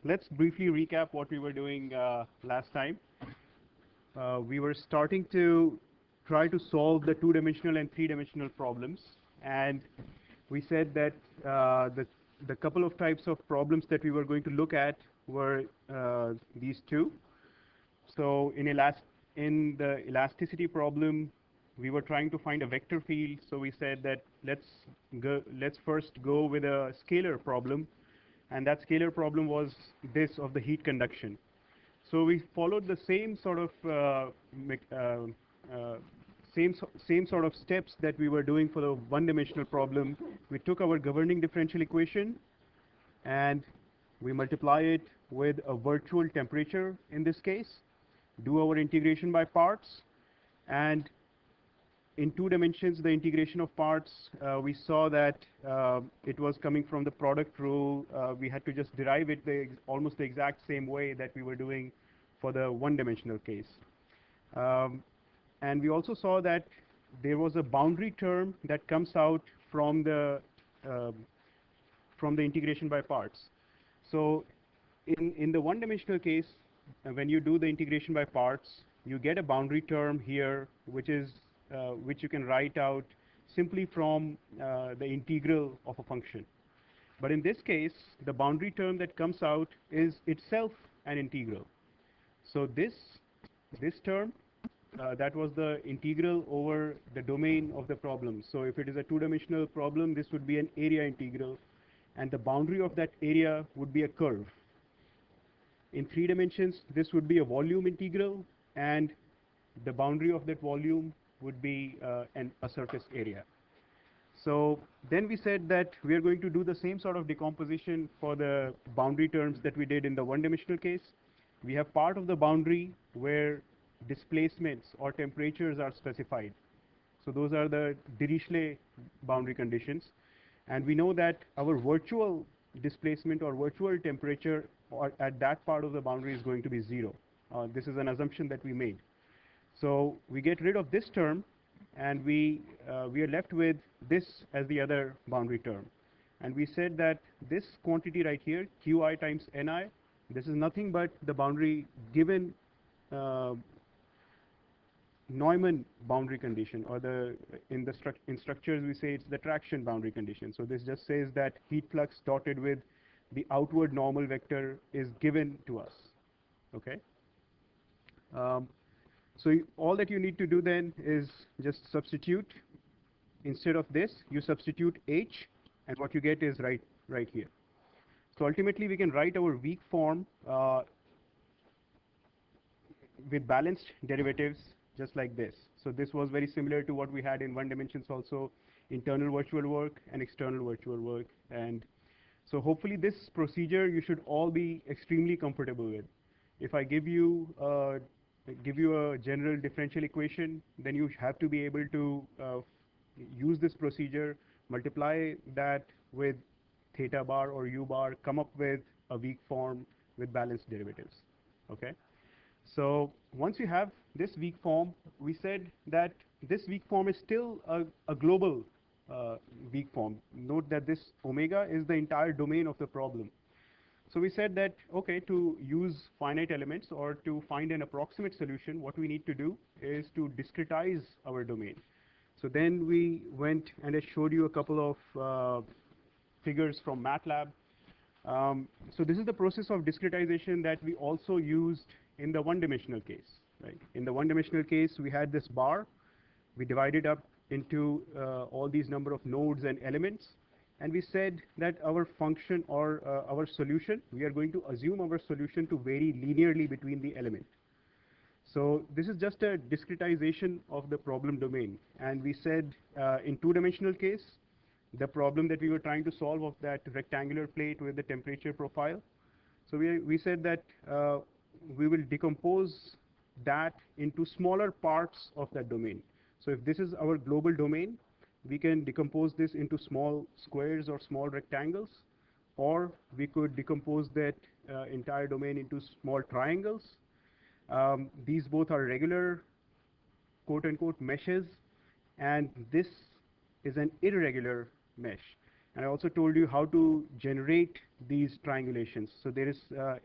let's briefly recap what we were doing last time. We were starting to try to solve the two-dimensional and three-dimensional problems, and we said that the couple of types of problems that we were going to look at were these two. So in the elasticity problem, we were trying to find a vector field. So we said that let's first go with a scalar problem, and that scalar problem was this of the heat conduction. So we followed the same sort of same sort of steps that we were doing for the one-dimensional problem. We took our governing differential equation and we multiply it with a virtual temperature in this case, do our integration by parts, and in two dimensions, the integration of parts, we saw that it was coming from the product rule. We had to just derive it almost the exact same way that we were doing for the one-dimensional case. And we also saw that there was a boundary term that comes out from the integration by parts. So in the one-dimensional case, when you do the integration by parts, you get a boundary term here, which you can write out simply from the integral of a function. But in this case, the boundary term that comes out is itself an integral. So this term, that was the integral over the domain of the problem. So if it is a two-dimensional problem, this would be an area integral, and the boundary of that area would be a curve. In three dimensions, this would be a volume integral, and the boundary of that volume would be a surface area. So then we said that we are going to do the same sort of decomposition for the boundary terms that we did in the one-dimensional case. We have part of the boundary where displacements or temperatures are specified. So those are the Dirichlet boundary conditions. And we know that our virtual displacement or virtual temperature at that part of the boundary is going to be 0. This is an assumption that we made. So we get rid of this term, and we are left with this as the other boundary term. And we said that this quantity right here, Qi times Ni, this is nothing but the boundary given Neumann boundary condition, or in structures we say it's the traction boundary condition. So this just says that heat flux dotted with the outward normal vector is given to us. Okay. So all that you need to do then is just substitute. Instead of this, you substitute h, and what you get is right here. So ultimately, we can write our weak form with balanced derivatives just like this. So this was very similar to what we had in one dimensions also, internal virtual work and external virtual work. And so hopefully this procedure you should all be extremely comfortable with. If I give you a general differential equation, then you have to be able to use this procedure, multiply that with theta bar or u bar, come up with a weak form with balanced derivatives. Okay. So once you have this weak form, we said that this weak form is still a global weak form. Note that this omega is the entire domain of the problem. So we said that, okay, to use finite elements or to find an approximate solution, what we need to do is to discretize our domain. So then we went and I showed you a couple of figures from MATLAB. So this is the process of discretization that we also used in the one-dimensional case. Right? In the one-dimensional case, we had this bar. We divided up into all these number of nodes and elements. And we said that our function or our solution, we are going to assume our solution to vary linearly between the element. So this is just a discretization of the problem domain. And we said in two-dimensional case, the problem that we were trying to solve of that rectangular plate with the temperature profile. So we said that we will decompose that into smaller parts of that domain. So if this is our global domain, we can decompose this into small squares or small rectangles, or we could decompose that entire domain into small triangles. These both are regular, quote-unquote, meshes, and this is an irregular mesh. And I also told you how to generate these triangulations. So there is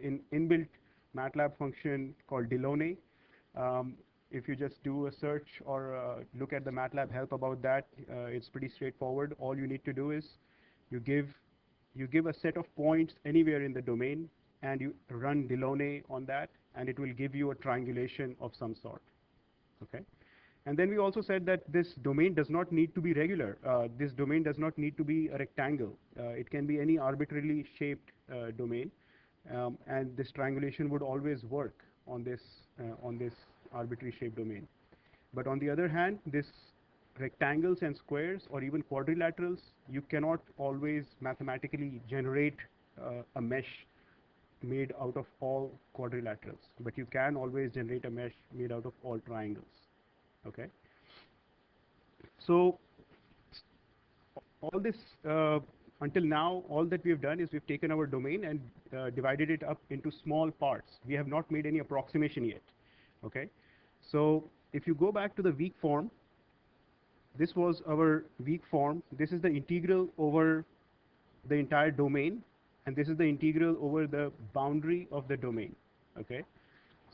an inbuilt MATLAB function called Delaunay. If you just do a search or look at the MATLAB help about that, it's pretty straightforward. All you need to do is you give a set of points anywhere in the domain, and you run Delaunay on that, and it will give you a triangulation of some sort. Okay. And then we also said that this domain does not need to be regular. This domain does not need to be a rectangle. It can be any arbitrarily shaped domain, and this triangulation would always work on this arbitrary shaped domain. But on the other hand, this rectangles and squares or even quadrilaterals, you cannot always mathematically generate a mesh made out of all quadrilaterals, but you can always generate a mesh made out of all triangles. Okay. So all this until now, all that we have done is we've taken our domain and divided it up into small parts. We have not made any approximation yet. Okay. So if you go back to the weak form, this was our weak form. This is the integral over the entire domain, and this is the integral over the boundary of the domain. Okay.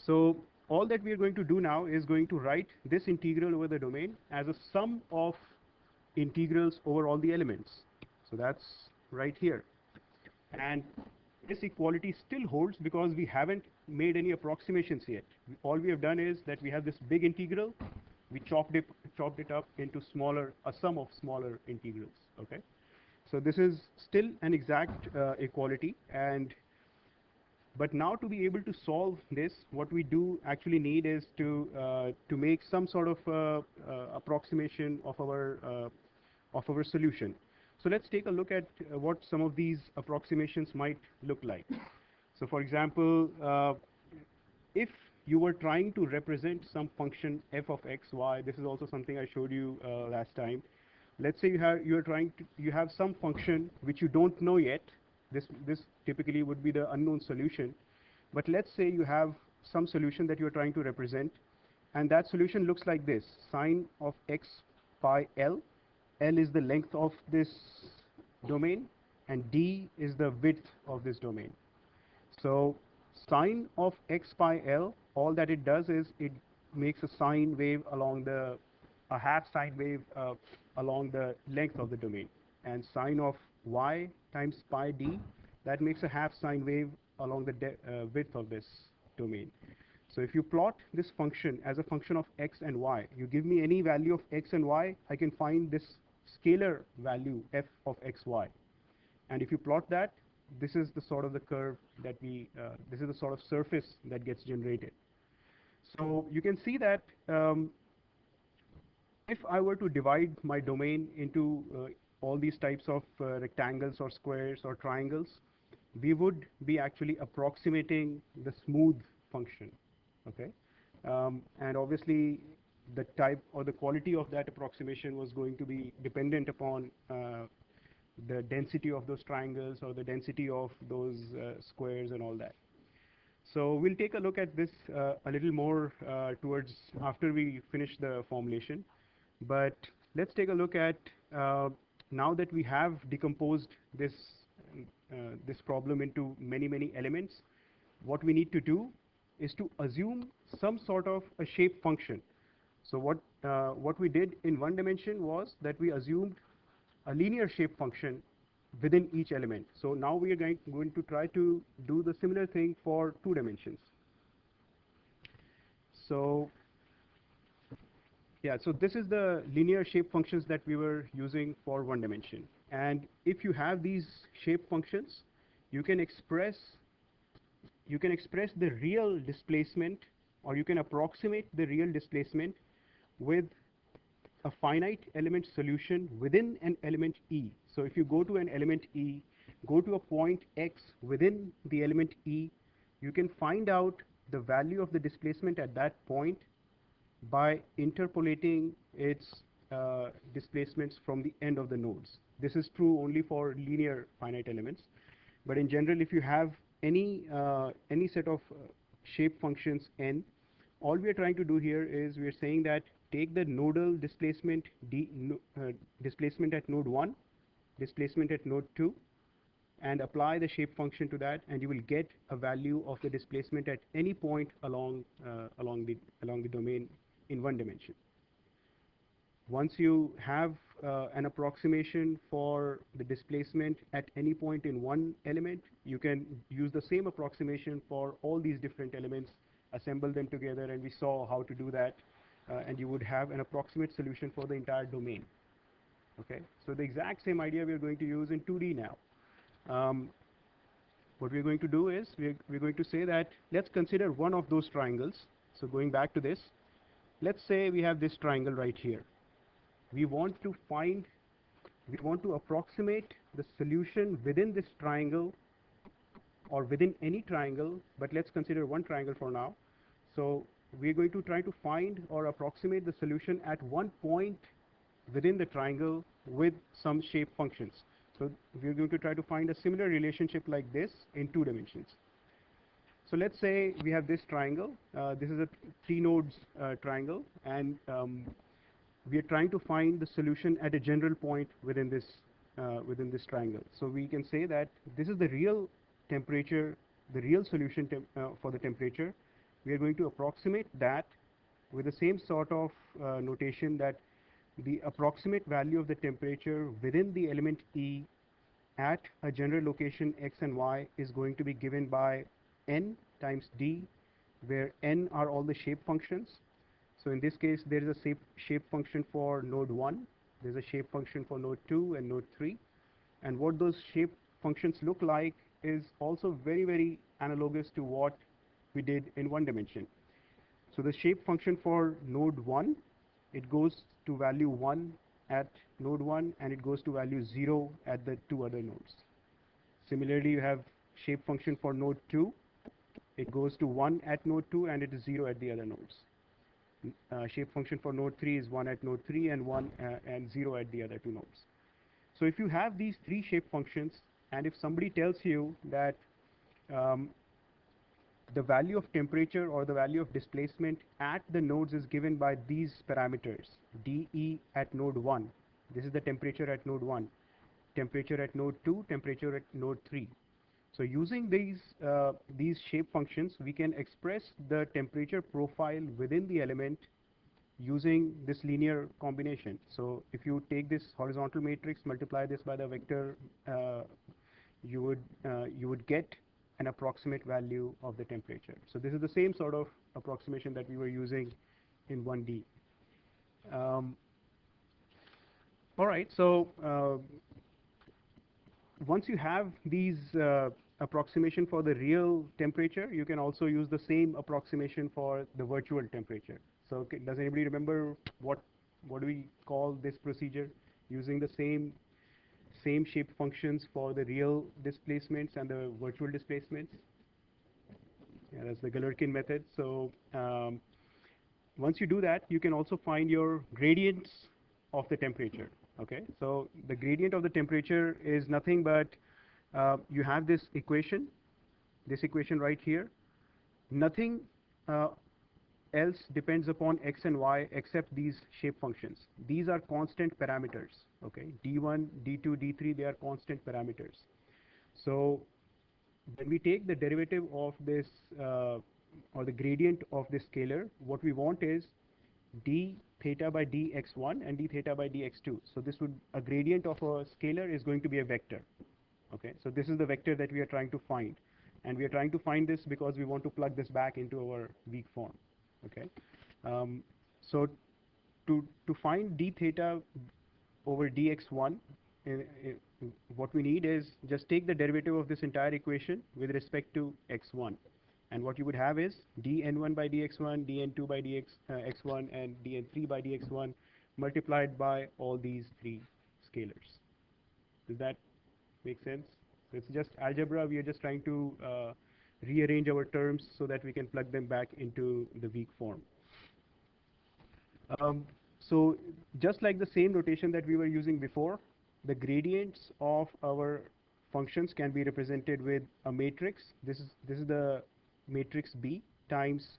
So all that we are going to do now is going to write this integral over the domain as a sum of integrals over all the elements. So that's right here. And this equality still holds because we haven't made any approximations yet. All we have done is that we have this big integral, we chopped it up into a sum of smaller integrals. Okay. So this is still an exact equality, but now to be able to solve this, what we do actually need is to make some sort of approximation of our solution. So let's take a look at what some of these approximations might look like. So for example, if you were trying to represent some function f of x, y, this is also something I showed you last time. Let's say you have some function which you don't know yet. This typically would be the unknown solution. But let's say you have some solution that you're trying to represent, and that solution looks like this: sine of x pi l. L is the length of this domain, and d is the width of this domain. So sine of x pi l, all that it does is it makes a sine wave along a half sine wave along the length of the domain. And sine of y times pi d, that makes a half sine wave along the width of this domain. So if you plot this function as a function of x and y, you give me any value of x and y, I can find this scalar value f of x, y. And if you plot that, this is the sort of the curve that this is the sort of surface that gets generated. So you can see that if I were to divide my domain into all these types of rectangles or squares or triangles, we would be actually approximating the smooth function. Okay. And obviously the type or the quality of that approximation was going to be dependent upon the density of those triangles or the density of those squares and all that. So we'll take a look at this a little more towards after we finish the formulation. But let's take a look at now that we have decomposed this problem into many elements, what we need to do is to assume some sort of a shape function. So what we did in one dimension was that we assumed a linear shape function within each element. So now we are going to try to do the similar thing for 2 dimensions. So yeah, so this is the linear shape functions that we were using for 1 dimension. And if you have these shape functions, you can express the real displacement, or you can approximate the real displacement with a finite element solution within an element E. So if you go to an element E, go to a point X within the element E, you can find out the value of the displacement at that point by interpolating its displacements from the end of the nodes. This is true only for linear finite elements. But in general, if you have any set of shape functions n, all we are trying to do here is we are saying that take the nodal displacement displacement at node 1, displacement at node 2 and apply the shape function to that, and you will get a value of the displacement at any point along the domain in one dimension. Once you have an approximation for the displacement at any point in one element, you can use the same approximation for all these different elements, assemble them together, and we saw how to do that, and you would have an approximate solution for the entire domain. Okay, so the exact same idea we are going to use in 2D now. What we're going to do is we're going to say that let's consider one of those triangles. So going back to this, let's say we have this triangle right here. We want to approximate the solution within this triangle or within any triangle, but let's consider one triangle for now. So we're going to try to find or approximate the solution at one point within the triangle with some shape functions. So we're going to try to find a similar relationship like this in 2 dimensions. So let's say we have this triangle. This is a 3 nodes triangle, and we are trying to find the solution at a general point within this triangle. So we can say that this is the real temperature, the real solution for the temperature. We are going to approximate that with the same sort of notation that the approximate value of the temperature within the element E at a general location x and y is going to be given by n times d, where n are all the shape functions. So in this case, there is a shape function for node 1, there's a shape function for node 2 and node 3. And what those shape functions look like is also very, very analogous to what we did in one dimension. So the shape function for node 1, it goes to value 1 at node 1, and it goes to value 0 at the 2 other nodes. Similarly, you have shape function for node 2. It goes to 1 at node 2, and it is 0 at the other nodes. Shape function for node 3 is 1 at node 3 and 0 at the other 2 nodes. So if you have these 3 shape functions, and if somebody tells you that the value of temperature or the value of displacement at the nodes is given by these parameters, dE at node 1, this is the temperature at node 1, temperature at node 2, temperature at node 3. So using these shape functions, we can express the temperature profile within the element using this linear combination. So if you take this horizontal matrix, multiply this by the vector, you would get an approximate value of the temperature. So this is the same sort of approximation that we were using in 1D. All right, so once you have these approximation for the real temperature, you can also use the same approximation for the virtual temperature. So does anybody remember what do we call this procedure? Using the same shape functions for the real displacements and the virtual displacements. Yeah, that's the Galerkin method. So once you do that, you can also find your gradients of the temperature. Okay, so the gradient of the temperature is nothing but you have this equation right here. Nothing else depends upon x and y except these shape functions. These are constant parameters. Okay, d1, d2, d3, they are constant parameters. So when we take the derivative of this or the gradient of this scalar, what we want is d theta by dx1 and d theta by dx2. So this would, a gradient of a scalar is going to be a vector. Okay, so this is the vector that we are trying to find, and we are trying to find this because we want to plug this back into our weak form. Okay, so to find d theta over dx1, what we need is just take the derivative of this entire equation with respect to x1, and what you would have is dn1 by dx1, dn2 by x1, and dn3 by dx1 multiplied by all these 3 scalars. Does that make sense? So it's just algebra. We are just trying to rearrange our terms so that we can plug them back into the weak form. So just like the same notation that we were using before, the gradients of our functions can be represented with a matrix. This is the matrix B times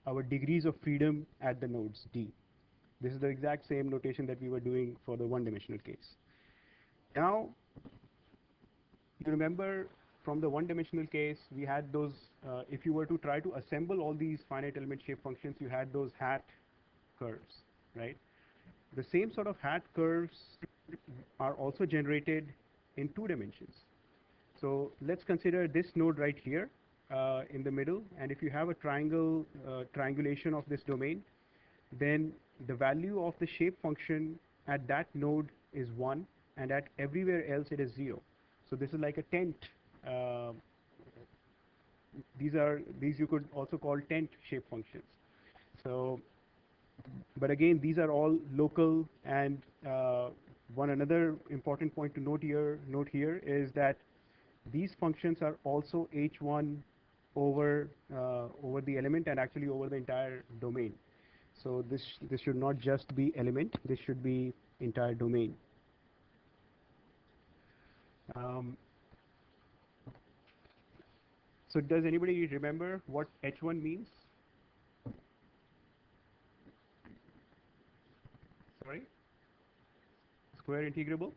our degrees of freedom at the nodes D. This is the exact same notation that we were doing for the one-dimensional case. Now, you remember from the one-dimensional case, we had those, if you were to try to assemble all these finite element shape functions, you had those hat curves, right? The same sort of hat curves are also generated in 2 dimensions. So let's consider this node right here in the middle, and if you have a triangulation of this domain, then the value of the shape function at that node is 1, and at everywhere else it is 0. So this is like a tent. Uh, these you could also call tent shape functions. So, but again, these are all local, and one another important point to note here is that these functions are also h1 over the element and actually over the entire domain. So this should not just be element, this should be entire domain. So does anybody remember what h1 means? Sorry? Square integrable?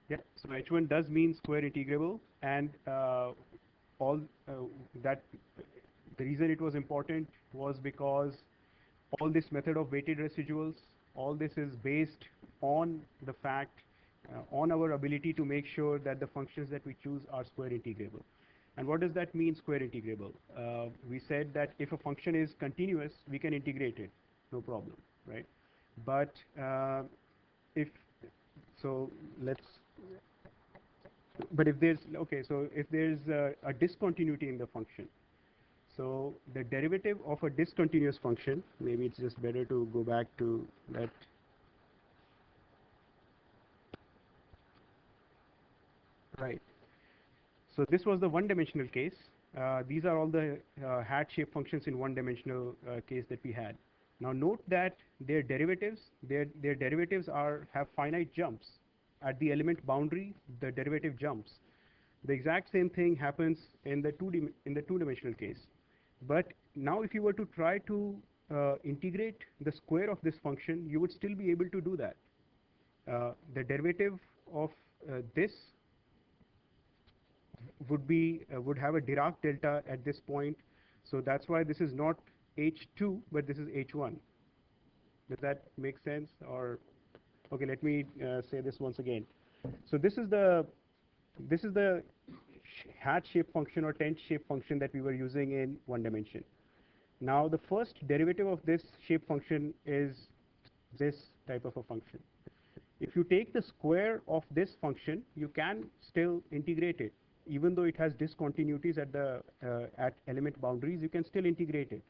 Yeah, so h1 does mean square integrable, and all that the reason it was important was because all this method of weighted residuals, all this is based on the fact, on our ability to make sure that the functions that we choose are square integrable. And what does that mean, square integrable? We said that if a function is continuous, we can integrate it, no problem, right? But if so, if there's so if there's a discontinuity in the function, so the derivative of a discontinuous function, maybe it's just better to go back to that. Right. So this was the one-dimensional case. These are all the hat shape functions in one-dimensional case that we had. Now note that their derivatives, their derivatives have finite jumps. At the element boundary, the derivative jumps. The exact same thing happens in the two-dimensional case. But now if you were to try to integrate the square of this function, you would still be able to do that. The derivative of this would have a Dirac delta at this point, so that's why this is not h2, but this is h1. Does that make sense? Or okay, let me say this once again. So this is the hat shape function or tent shape function that we were using in one dimension. Now the first derivative of this shape function is this type of a function. If you take the square of this function, you can still integrate it. Even though it has discontinuities at element boundaries, you can still integrate it.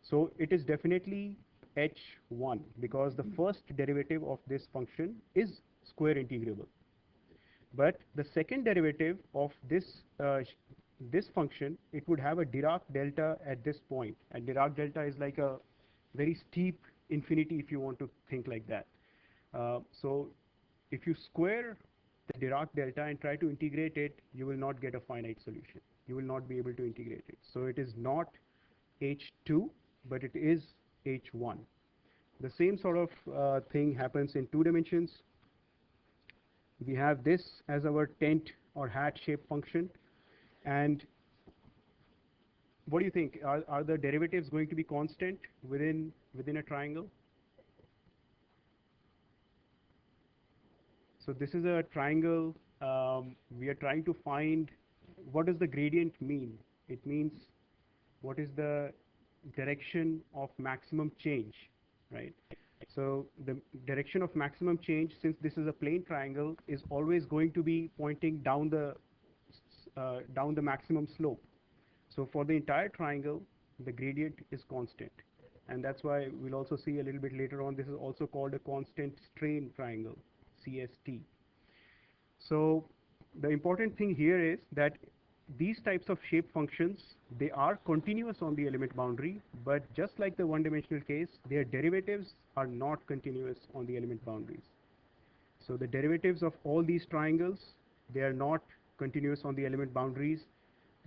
So it is definitely h1 because the first derivative of this function is square integrable. But the second derivative of this function, it would have a Dirac delta at this point, and Dirac delta is like a very steep infinity if you want to think like that. So if you square the Dirac delta and try to integrate it, you will not get a finite solution. You will not be able to integrate it. So it is not h2, but it is h1. The same sort of thing happens in 2 dimensions. We have this as our tent or hat shape function, and what do you think? Are the derivatives going to be constant within a triangle? So this is a triangle. We are trying to find what does the gradient mean. It means what is the direction of maximum change, right? So the direction of maximum change, since this is a plane triangle, is always going to be pointing down the maximum slope. So for the entire triangle, the gradient is constant, and that's why we'll also see a little bit later on. This is also called a constant strain triangle, CST. So the important thing here is that these types of shape functions, they are continuous on the element boundary, but just like the one-dimensional case, their derivatives are not continuous on the element boundaries. So the derivatives of all these triangles, they are not continuous on the element boundaries,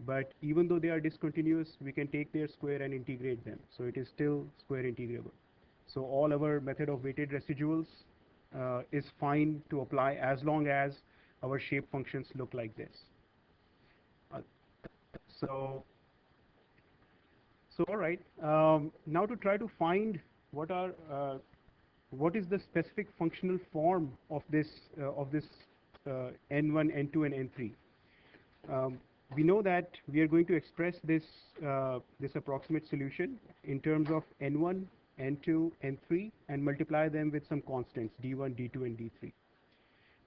but even though they are discontinuous, we can take their square and integrate them. So it is still square integrable. So all our method of weighted residuals, is fine to apply as long as our shape functions look like this. Uh, so, so all right. Now to try to find what are what is the specific functional form of this n1, n2, and n3. We know that we are going to express this this approximate solution in terms of n1, n2, n3, and multiply them with some constants d1, d2, and d3.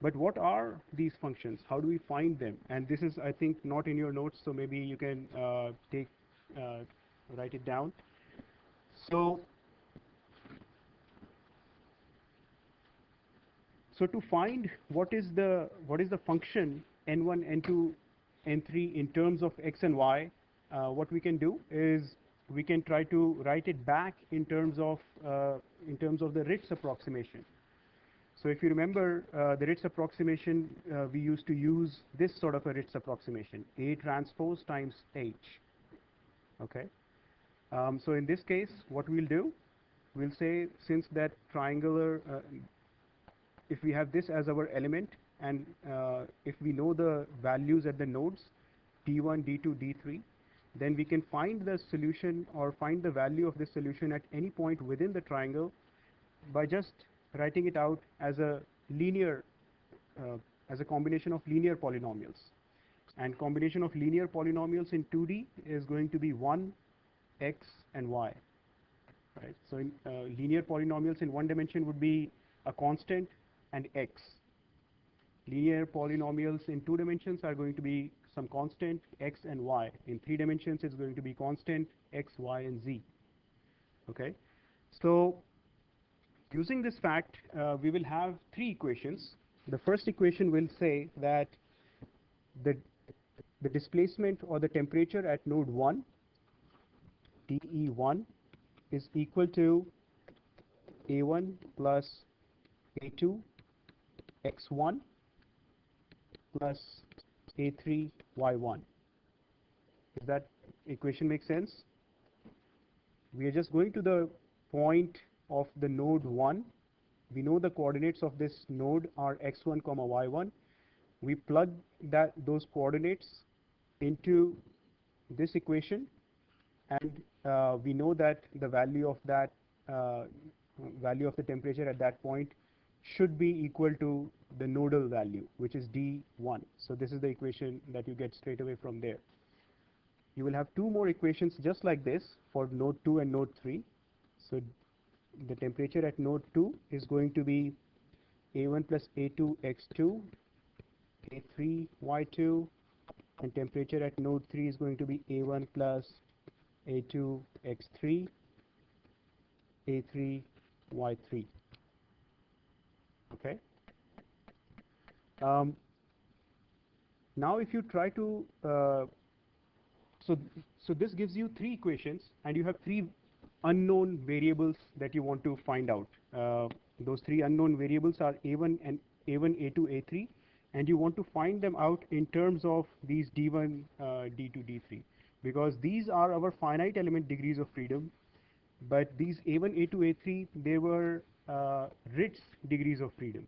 But what are these functions? How do we find them? And this is, I think, not in your notes, so maybe you can write it down. So, so to find what is the function n1, n2, n3 in terms of x and y, what we can do is we can try to write it back in terms of the Ritz approximation. So if you remember the Ritz approximation, we used to use this sort of a Ritz approximation: A transpose times H. Okay. So in this case, what we'll do, we'll say since that triangular, if we have this as our element, and if we know the values at the nodes d1, d2, d3, then we can find the solution or find the value of this solution at any point within the triangle by just writing it out as a linear, as a combination of linear polynomials. And combination of linear polynomials in 2D is going to be 1, x, and y. Right? So in, linear polynomials in one dimension would be a constant and x. Linear polynomials in 2 dimensions are going to be some constant x and y. In 3 dimensions, it's going to be constant x, y, and z. Okay. So using this fact, we will have 3 equations. The first equation will say that the displacement or the temperature at node 1, dE1, is equal to A1 plus A2 x1 plus A3 y1. Does that equation make sense? We are just going to the point of the node 1. We know the coordinates of this node are x1, y1. We plug those coordinates into this equation, and we know that the value of that value of the temperature at that point should be equal to the nodal value, which is d1. So this is the equation that you get straight away from there. You will have 2 more equations just like this for node 2 and node 3. So the temperature at node 2 is going to be A1 plus A2 x2, A3 y2, and temperature at node 3 is going to be A1 plus A2 x3, A3 y3. Okay. Now if you try to so this gives you 3 equations, and you have 3 unknown variables that you want to find out. Those 3 unknown variables are A1 and A1, A2, A3, and you want to find them out in terms of these D1, D2, D3, because these are our finite element degrees of freedom. But these A1, A2, A3, they were Ritz degrees of freedom.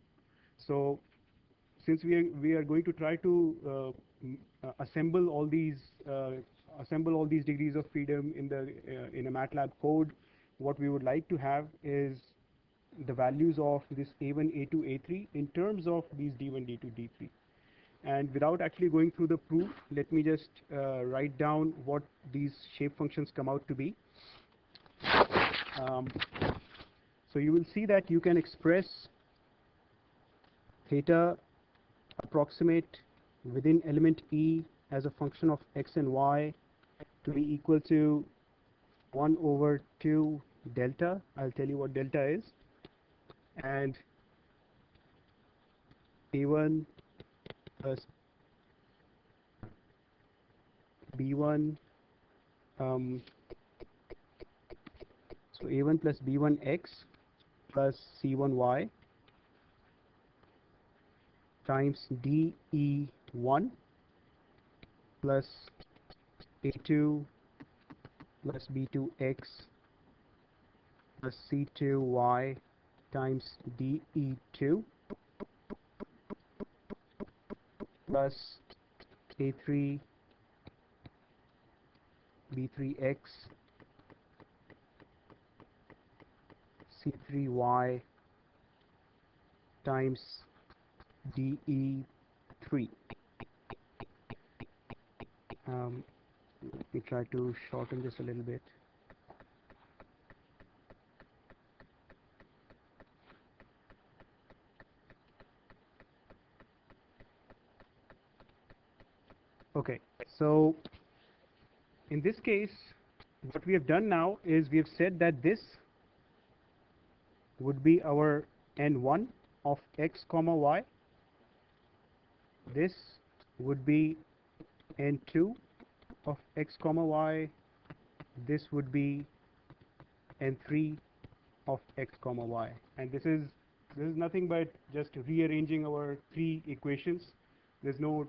So since we are going to try to assemble all these degrees of freedom in a MATLAB code, what we would like to have is the values of this A1, A2, A3 in terms of these D1, D2, D3. And without actually going through the proof, let me just write down what these shape functions come out to be. So you will see that you can express theta approximate within element E as a function of x and y to be equal to 1 over 2 delta. I'll tell you what delta is. And A1 plus B1, so A1 plus B1x plus C1y times DE1 plus A2 plus B2x plus C2y times dE2 plus A3 B3x C3y times dE3. Let me try to shorten this a little bit. Okay, so in this case, what we have done now is we have said that this would be our n1 of x comma y. This would be n2 of x comma y. This would be n3 of x comma y, and this is nothing but just rearranging our three equations. There's no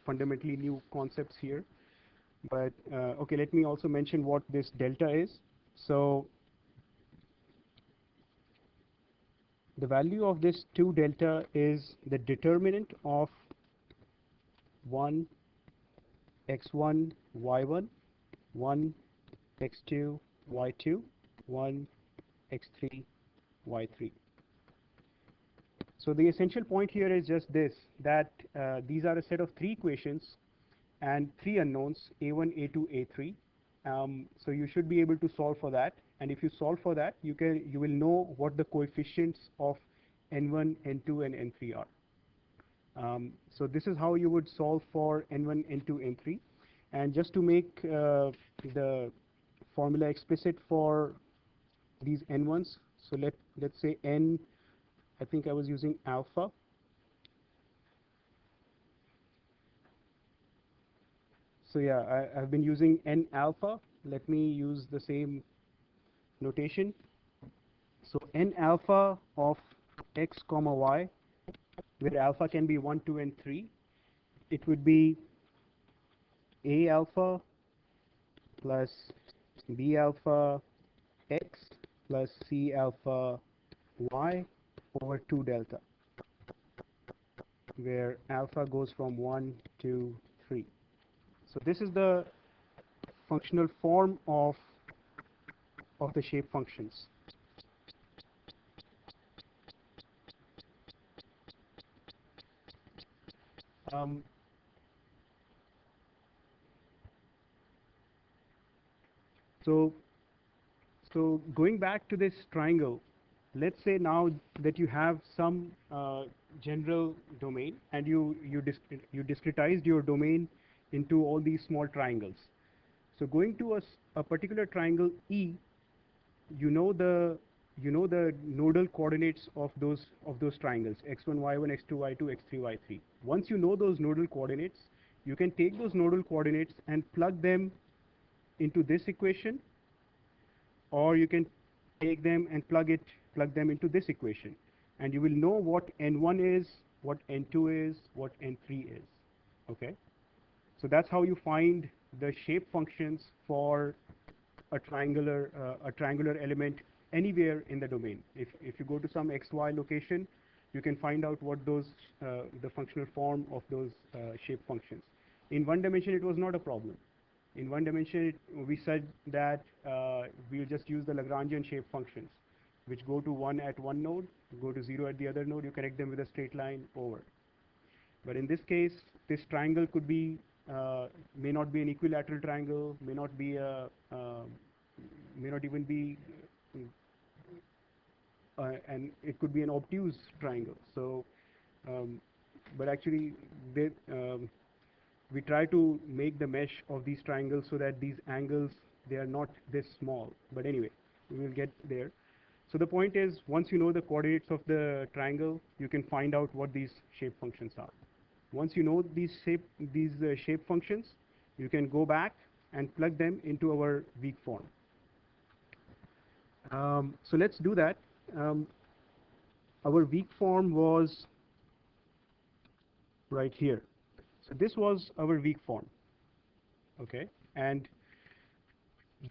fundamentally new concepts here, but okay, let me also mention what this delta is. So the value of this 2 delta is the determinant of 1 x1 y1, 1 x2 y2, 1 x3 y3. So the essential point here is just this, that these are a set of three equations and three unknowns, a1, a2, a3. So you should be able to solve for that, and if you solve for that, you will know what the coefficients of n1, n2, and n3 are. So this is how you would solve for n1, n2, n3. And just to make the formula explicit for these n1s, so let's say n, I think I was using alpha. So yeah, I've been using n alpha. Let me use the same notation. So n alpha of x comma y, where alpha can be 1, 2, and 3, it would be a alpha plus b alpha x plus c alpha y over 2 delta, where alpha goes from 1 to 3. So this is the functional form of the shape functions. Um, so going back to this triangle, let's say now that you have some general domain, and you discretized your domain into all these small triangles. So going to a particular triangle E, you know the nodal coordinates of those triangles, x1 y1 x2 y2 x3 y3. Once you know those nodal coordinates, you can take those nodal coordinates and plug them into this equation, or you can take them and plug them into this equation, and you will know what n1 is, what n2 is, what n3 is. Okay, so that's how you find the shape functions for a triangular element anywhere in the domain. If you go to some xy location, you can find out what those the functional form of those shape functions. In one dimension, it was not a problem. In one dimension, we said that we'll just use the Lagrangian shape functions, which go to 1 at one node, go to 0 at the other node. You connect them with a straight line over. But in this case, this triangle could be may not be an equilateral triangle, may not be a may not even be and it could be an obtuse triangle. So but actually they, we try to make the mesh of these triangles so that these angles, they are not this small. But anyway, we will get there. So the point is, once you know the coordinates of the triangle, you can find out what these shape functions are. Once you know these shape functions, you can go back and plug them into our weak form. So let's do that. Our weak form was right here. So this was our weak form. Okay, and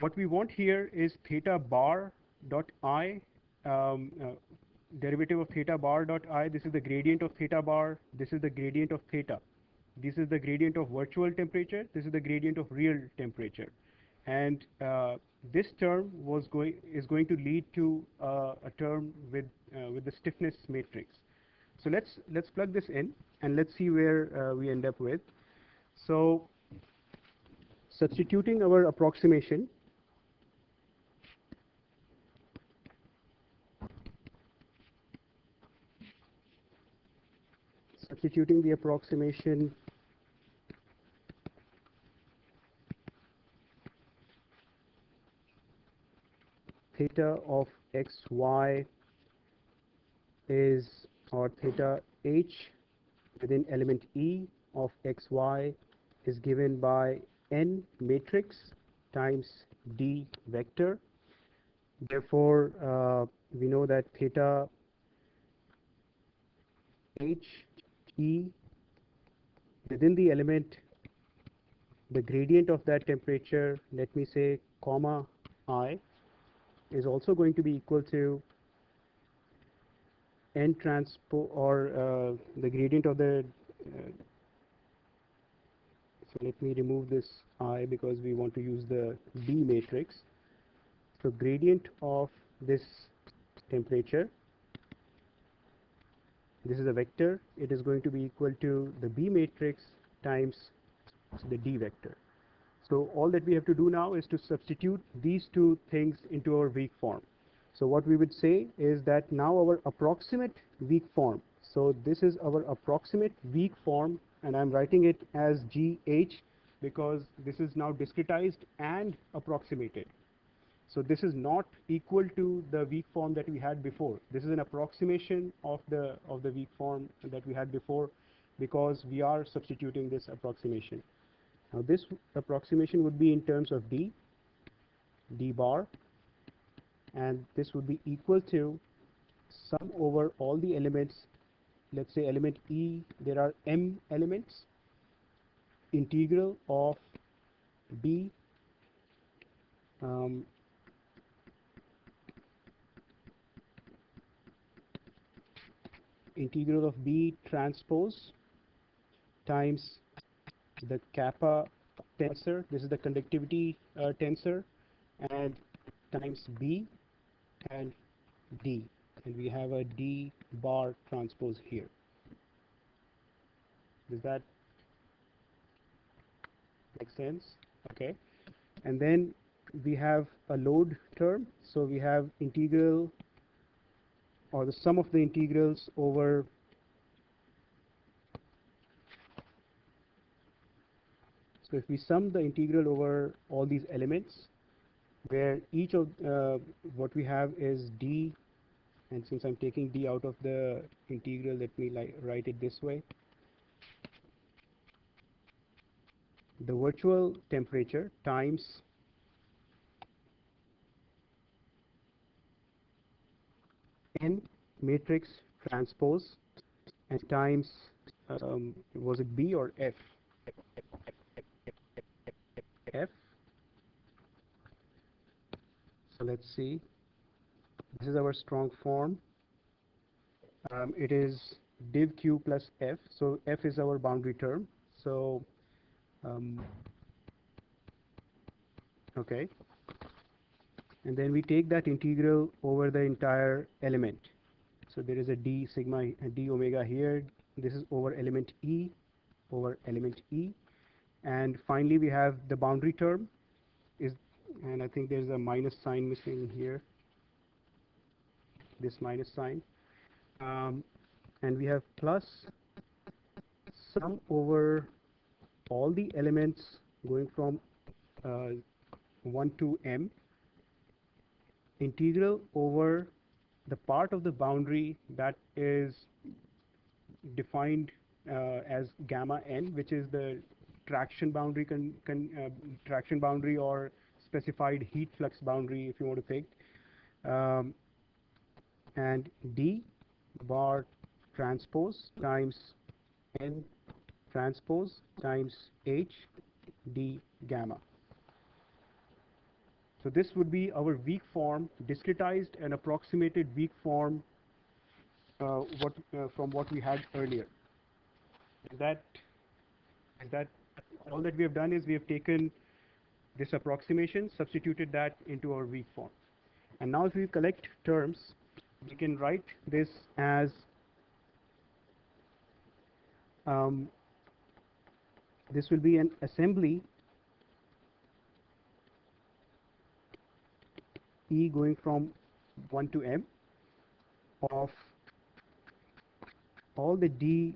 what we want here is theta bar dot I derivative of theta bar dot I. This is the gradient of theta bar. This is the gradient of theta. This is the gradient of virtual temperature. This is the gradient of real temperature. And this term is going to lead to a term with the stiffness matrix. So let's plug this in and let's see where we end up with. So substituting our approximation, substituting the approximation theta of xy is, or theta h within element E of xy is given by n matrix times d vector. Therefore, we know that theta h E within the element, the gradient of that temperature, let me say comma I, is also going to be equal to n transpose, or the gradient of the so let me remove this I because we want to use the D matrix. So gradient of this temperature, this is a vector, it is going to be equal to the B matrix times the D vector. So all that we have to do now is to substitute these two things into our weak form. So what we would say is that now our approximate weak form, so this is our approximate weak form, and I'm writing it as GH because this is now discretized and approximated. So this is not equal to the weak form that we had before. This is an approximation of the weak form that we had before because we are substituting this approximation. Now this approximation would be in terms of D bar, and this would be equal to sum over all the elements. Let's say element E, there are m elements, integral of B integral of B transpose times the kappa tensor, this is the conductivity tensor, and times B and D, and we have a D bar transpose here. Does that make sense? Okay. And then we have a load term, so we have integral, or the sum of the integrals over so if we sum the integral over all these elements, where each of what we have is D, and since I'm taking D out of the integral, let me write it this way. The virtual temperature times n matrix transpose and times was it B or F? F. So let's see. This is our strong form. It is div Q plus F. So F is our boundary term. So okay. And then we take that integral over the entire element. So there is a d sigma, d omega here. This is over element E, over element E. And finally we have the boundary term and I think there's a minus sign missing here, this minus sign. And we have plus sum over all the elements going from 1 to m, integral over the part of the boundary that is defined as gamma n, which is the traction boundary traction boundary or specified heat flux boundary, if you want to pick, and D bar transpose times n transpose times H d gamma. So this would be our weak form, discretized and approximated weak form from what we had earlier. And that all that we have done is we have taken this approximation, substituted that into our weak form. And now if we collect terms, we can write this as this will be an assembly E going from 1 to M of all the D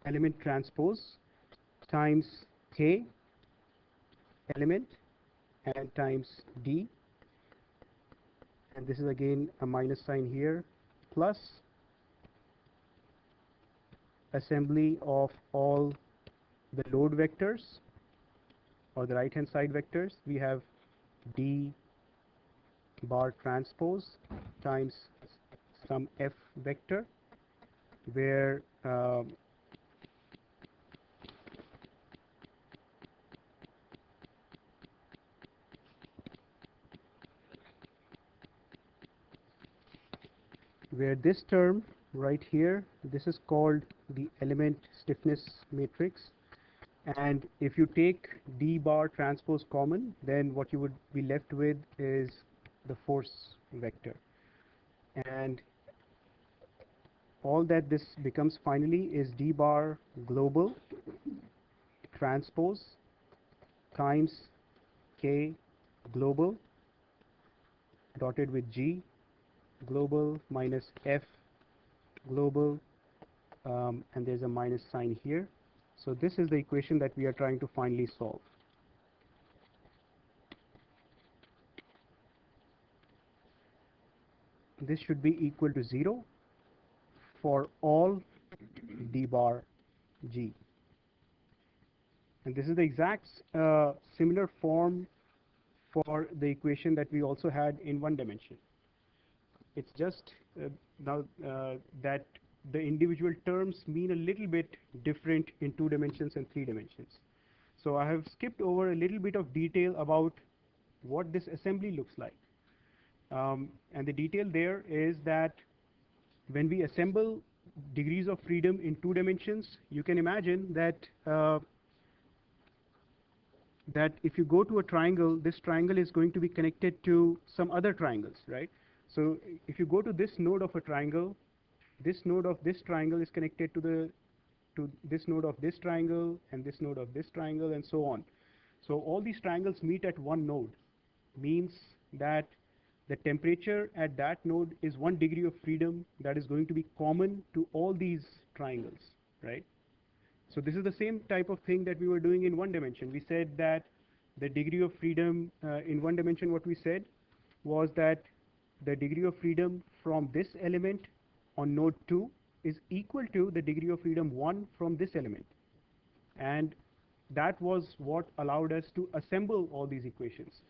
element transpose times K element and times D, and this is again a minus sign here, plus assembly of all the load vectors or the right hand side vectors. We have D bar transpose times some F vector, where this term right here, this is called the element stiffness matrix. And if you take D bar transpose common, then what you would be left with is the force vector. And all that this becomes finally is D bar global transpose times K global dotted with G global minus F global, and there's a minus sign here. So this is the equation that we are trying to finally solve. This should be equal to 0 for all D bar G. And this is the exact similar form for the equation that we also had in one dimension. It's just now that the individual terms mean a little bit different in 2 dimensions and 3 dimensions. So I have skipped over a little bit of detail about what this assembly looks like. And the detail there is that when we assemble degrees of freedom in 2 dimensions, you can imagine that that if you go to a triangle, this triangle is going to be connected to some other triangles, right? So if you go to this node of a triangle, this node of this triangle is connected to this node of this triangle and this node of this triangle and so on. So all these triangles meet at one node, means that the temperature at that node is 1 degree of freedom that is going to be common to all these triangles, right? So this is the same type of thing that we were doing in 1 dimension. We said that the degree of freedom in 1 dimension, what we said was that the degree of freedom from this element on node 2 is equal to the degree of freedom 1 from this element. And that was what allowed us to assemble all these equations.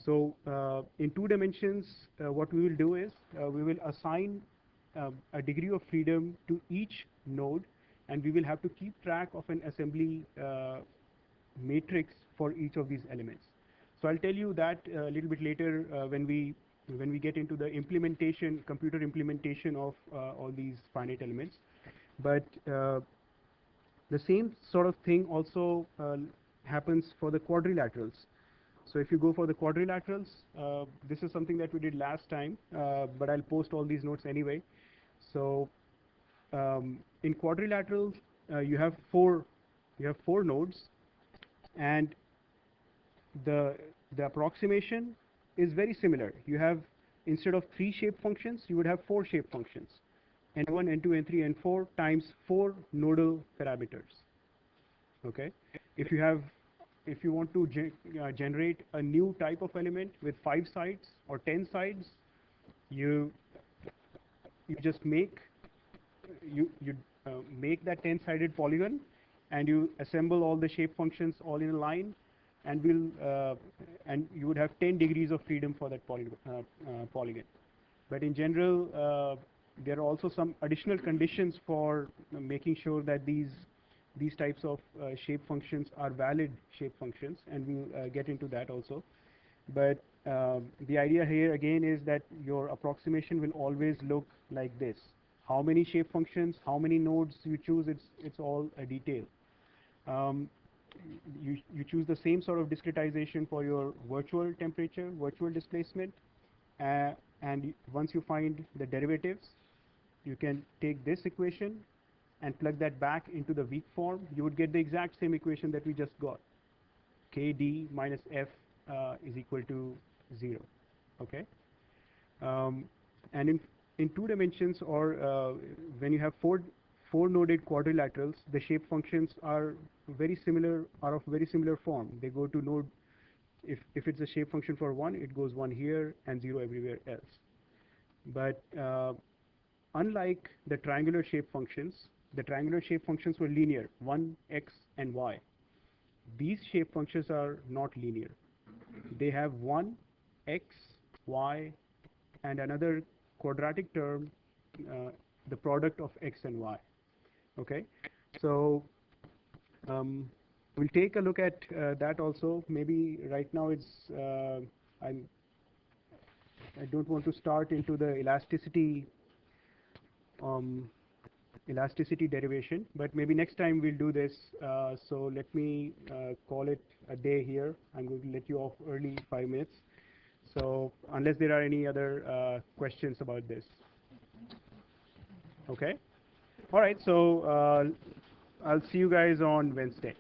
So in 2 dimensions, what we will do is we will assign a degree of freedom to each node, and we will have to keep track of an assembly matrix for each of these elements. So I'll tell you that a little bit later when we get into the implementation, computer implementation of all these finite elements. But the same sort of thing also happens for the quadrilaterals. So if you go for the quadrilaterals, this is something that we did last time, but I'll post all these notes anyway. So in quadrilaterals, you have four nodes, and the approximation is very similar. You have, instead of 3 shape functions, you would have 4 shape functions, n1, n2, n3, n4 times 4 nodal parameters. Okay, if you want to generate a new type of element with 5 sides or 10 sides, you just make make that 10-sided polygon, and you assemble all the shape functions all in a line, and you would have 10 degrees of freedom for that polygon. But in general, there are also some additional conditions for making sure that these types of shape functions are valid shape functions, and we'll get into that also. But the idea here again is that your approximation will always look like this. How many shape functions, how many nodes you choose, it's all a detail. Um, you choose the same sort of discretization for your virtual temperature, virtual displacement, and once you find the derivatives, you can take this equation and plug that back into the weak form. You would get the exact same equation that we just got. Kd minus f is equal to 0. Okay. And in 2 dimensions, or when you have four noded quadrilaterals, the shape functions are very similar, are of very similar form. They go to node, if it's a shape function for 1, it goes 1 here and 0 everywhere else. But unlike the triangular shape functions were linear, 1, x, and y. These shape functions are not linear. They have 1, x, y, and another quadratic term, the product of x and y. Okay, so we'll take a look at that also. Maybe right now I don't want to start into the elasticity derivation, but maybe next time we'll do this. So let me call it a day here. I'm going to let you off early, 5 minutes. So unless there are any other questions about this. Okay. All right. So I'll see you guys on Wednesday.